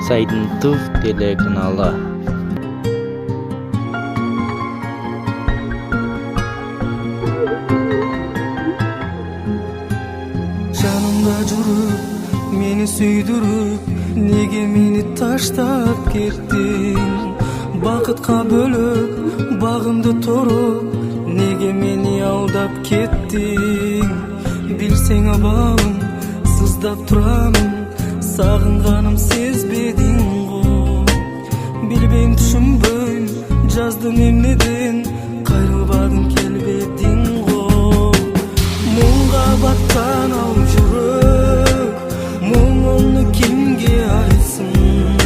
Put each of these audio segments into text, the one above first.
Сайдын ТУВ телеканалы. Жанымда жүрүп, мени сүйдүрүп, неге мени таштап кеттиң? Бакытка бөлөп, багымды торуп, неге мени алдап кеттиң? Билсең абалым, сыздап турамын, сагынганым сезбедиң го. Билбейм, түшүнбөйм, жаздым эмнеден, кайрылбадың, келбедиң го. Муңга баткан ал жүрөк, муңумду кимге айтсын?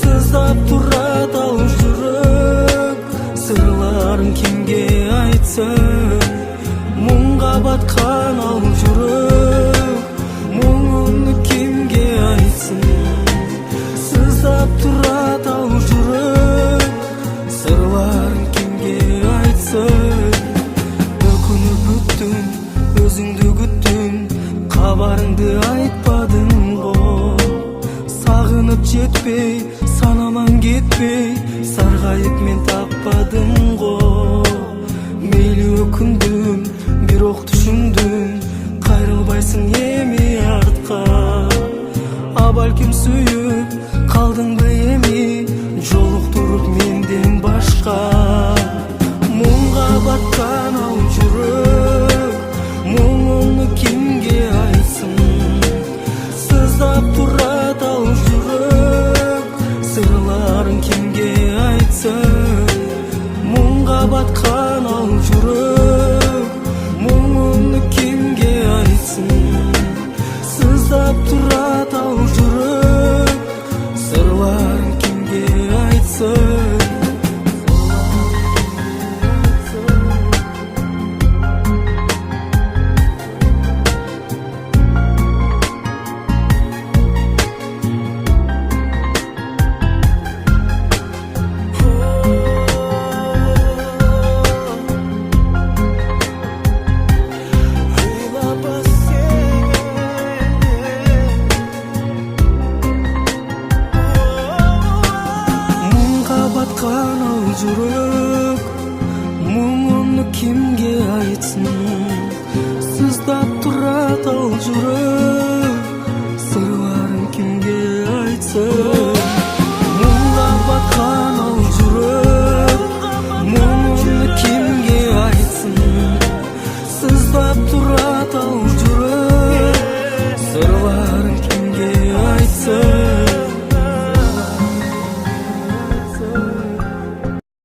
Сыздап турат ал жүрөк, сырларын кимге айтсын? Муңга баткан ал жүрөк, муңумду кимге айтсын? Сыздап турат ал жүрөк, сырларын кимге айтсын? Өкүнүп бүттүм, өзүңдү күттүм, кабарыңды айтпадың го. Сагынып жетпей, санаман кетпей, саргайып мен таппадым го. Мейли өкүндүм, бирок түшүндүм, кайрылбайсың эми артка. А балким сүйүп калдыңбы эми, жолуктуруп менден башка? Муңга баткан ал жүрөк, муңумду кимге айтсын? Сыздап турат ал жүрөк, сырларын кимге айтсын? Муңга баткан ал жүрөк, муңумду кимге айтсын? Сыздап турат ал жүрөк, сырларын кимге айтсын? Баткан ал жүрөк, муңумду кимге айтсын? Сыздап турат ал жүрөк, сырларын кимге айтсын?